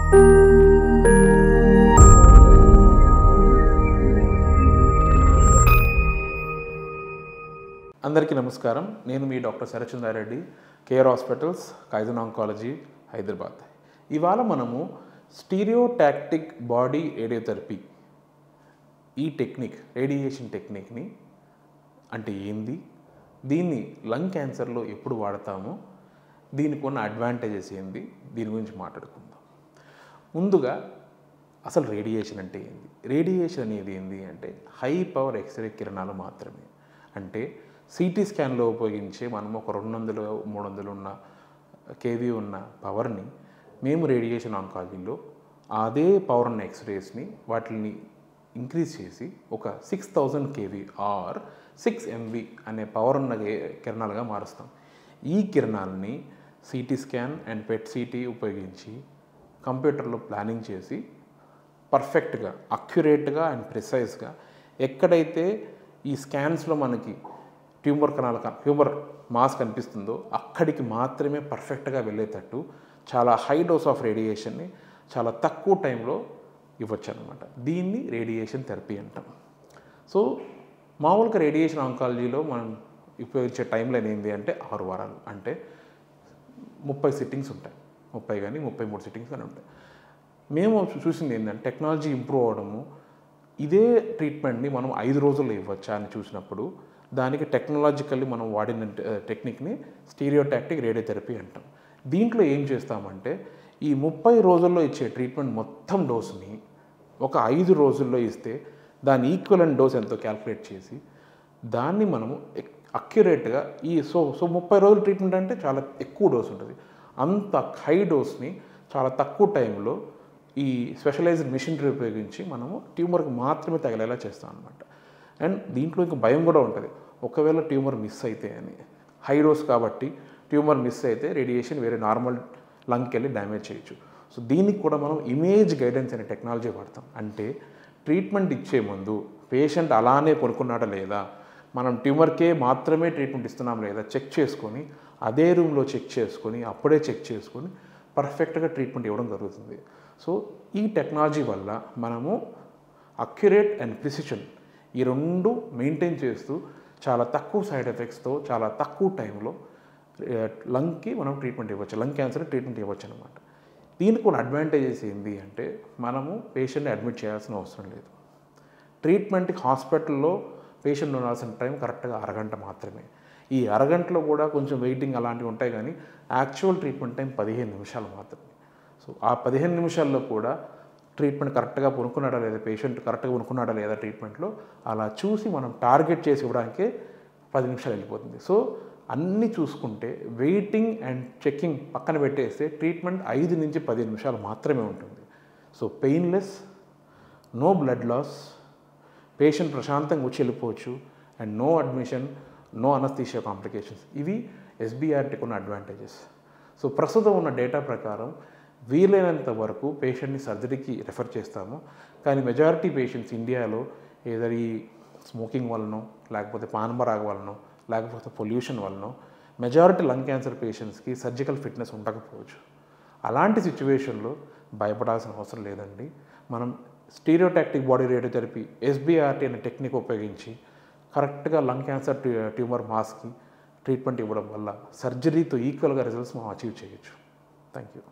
అందరికీ నమస్కారం. నేను మీ doctor Sharachandra Reddy, care hospitals, Kaizen oncology, Hyderabad. ఇవాళ మనము స్టీరియోటాక్టిక్ బాడీ రేడియోథెరపీ ఈ టెక్నిక్, రేడియేషన్ టెక్నిక్ని అంటే ఏంది, దీన్ని లంగ్ క్యాన్సర్లో ఎప్పుడు వాడతామో, దీనికి ఉన్న అడ్వాంటేజెస్ ఏంది, దీని గురించి మాట్లాడుకుందాం. ముందుగా అసలు రేడియేషన్ అంటే ఏంది? రేడియేషన్ అనేది ఏంది అంటే హై పవర్ ఎక్స్రే కిరణాలు మాత్రమే. అంటే సిటీ స్కాన్లో ఉపయోగించే మనం ఒక 200, 300 ఉన్న కేవీ ఉన్న పవర్ని మేము రేడియేషన్ ఆంకాలజీలో అదే పవర్ ఉన్న ఎక్స్రేస్ని వాటిని ఇంక్రీజ్ చేసి ఒక 6000 కేవీ ఆర్ 6 MV అనే పవర్ ఉన్న కిరణాలుగా మారుస్తాం. ఈ కిరణాలని CT scan and PET CT ఉపయోగించి కంప్యూటర్లో ప్లానింగ్ చేసి పర్ఫెక్ట్గా, అక్యురేట్గా అండ్ ప్రిసైజ్గా ఎక్కడైతే ఈ స్కాన్స్లో మనకి ట్యూమర్ మాస్ కనిపిస్తుందో అక్కడికి మాత్రమే పర్ఫెక్ట్గా వెళ్ళేటట్టు చాలా హై డోస్ ఆఫ్ రేడియేషన్ని చాలా తక్కువ టైంలో ఇవ్వచ్చు అనమాట. దీన్ని రేడియేషన్ థెరపీ అంటాం. సో మామూలుగా రేడియేషన్ ఆంకాలజీలో మనం ఉపయోగించే టైం లైన్ ఏంటి అంటే 6 వారాలు, అంటే 30 సిట్టింగ్స్ ఉంటాయి. 30 కానీ 33 సిట్టింగ్స్ కానీ ఉంటాయి. మేము చూసింది ఏంటంటే టెక్నాలజీ ఇంప్రూవ్ అవ్వడము, ఇదే ట్రీట్మెంట్ని మనం 5 రోజుల్లో ఇవ్వచ్చా అని చూసినప్పుడు దానికి టెక్నాలజికల్లీ మనం వాడిన టెక్నిక్ని స్టీరియోటాక్టిక్ రేడియోథెరపీ అంటాం. దీంట్లో ఏం చేస్తామంటే ఈ 30 రోజుల్లో ఇచ్చే ట్రీట్మెంట్ మొత్తం డోసుని ఒక 5 రోజుల్లో ఇస్తే దాని ఈక్వలెంట్ డోస్ ఎంతో క్యాల్కులేట్ చేసి దాన్ని మనము అక్యురేట్గా సో 30 రోజుల ట్రీట్మెంట్ అంటే చాలా ఎక్కువ డోస్ ఉంటుంది. అంత హై డోస్ని చాలా తక్కువ టైంలో ఈ స్పెషలైజ్డ్ మిషనరీ ఉపయోగించి మనము ట్యూమర్కి మాత్రమే తగిలేలా చేస్తాం అనమాట. అండ్ దీంట్లో ఇంకా భయం కూడా ఉంటుంది, ఒకవేళ ట్యూమర్ మిస్ అయితే అని. హై డోస్ కాబట్టి ట్యూమర్ మిస్ అయితే రేడియేషన్ వేరే నార్మల్ లంగ్కి వెళ్ళి డ్యామేజ్ చేయొచ్చు. సో దీనికి కూడా మనం ఇమేజ్ గైడెన్స్ అనే టెక్నాలజీ వాడతాం. అంటే ట్రీట్మెంట్ ఇచ్చే ముందు పేషెంట్ అలానే పడుకున్నాడా లేదా, మనం ట్యూమర్కే మాత్రమే ట్రీట్మెంట్ ఇస్తున్నాం లేదా చెక్ చేసుకొని, అదే రూమ్లో చెక్ చేసుకొని, అప్పుడే చెక్ చేసుకొని పర్ఫెక్ట్గా ట్రీట్మెంట్ ఇవ్వడం జరుగుతుంది. సో ఈ టెక్నాలజీ వల్ల మనము అక్యురేట్ అండ్ ప్రిసిషన్ ఈ రెండు మెయింటైన్ చేస్తూ చాలా తక్కువ సైడ్ ఎఫెక్ట్స్తో చాలా తక్కువ టైంలో లంగ్కి మనం ట్రీట్మెంట్ ఇవ్వచ్చు, లంగ్ క్యాన్సర్ ట్రీట్మెంట్ ఇవ్వచ్చు అనమాట. దీనికి కూడా అడ్వాంటేజెస్ ఏంటి అంటే మనము పేషెంట్ని అడ్మిట్ చేయాల్సిన అవసరం లేదు. ట్రీట్మెంట్కి హాస్పిటల్లో పేషెంట్ ఉండాల్సిన టైం కరెక్ట్గా అరగంట మాత్రమే. ఈ అరగంటలో కూడా కొంచెం వెయిటింగ్ అలాంటివి ఉంటాయి, కానీ యాక్చువల్ ట్రీట్మెంట్ టైం 15 నిమిషాలు మాత్రమే. సో ఆ 15 నిమిషాల్లో కూడా ట్రీట్మెంట్ కరెక్ట్గా కొనుక్కున్నాడా లేదా, పేషెంట్ కరెక్ట్గా కొనుక్కున్నాడా లేదా ట్రీట్మెంట్లో అలా చూసి మనం టార్గెట్ చేసి ఇవ్వడానికే 10 నిమిషాలు వెళ్ళిపోతుంది. సో అన్నీ చూసుకుంటే వెయిటింగ్ అండ్ చెక్కింగ్ పక్కన పెట్టేస్తే ట్రీట్మెంట్ 5 నుంచి 10 నిమిషాలు మాత్రమే ఉంటుంది. So painless, no blood loss, patient ప్రశాంతంగా వచ్చి వెళ్ళిపోవచ్చు, and no admission, no anaesthesia complications. ఇవి ఎస్బీఆర్టీకి ఉన్న అడ్వాంటేజెస్. సో ప్రస్తుతం ఉన్న డేటా ప్రకారం వీలైనంత వరకు పేషెంట్ని సర్జరీకి రెఫర్ చేస్తాము. కానీ మెజారిటీ పేషెంట్స్ ఇండియాలో ఏదో ఈ స్మోకింగ్ వలనో, లేకపోతే పాన్పరాగ వలనో, లేకపోతే పొల్యూషన్ వలనో మెజారిటీ లంగ్ క్యాన్సర్ పేషెంట్స్కి సర్జికల్ ఫిట్నెస్ ఉండకపోవచ్చు. అలాంటి సిచ్యువేషన్లో భయపడాల్సిన అవసరం లేదండి. మనం స్టీరియోటాక్టిక్ బాడీ రేడియోథెరపీ ఎస్బీఆర్టీ అనే టెక్నిక్ ఉపయోగించి కరెక్ట్గా లంగ్ క్యాన్సర్ ట్యూమర్ మాస్కి ట్రీట్మెంట్ ఇవ్వడం వల్ల సర్జరీతో ఈక్వల్గా రిజల్ట్స్ మనం అచీవ్ చేయొచ్చు. Thank you.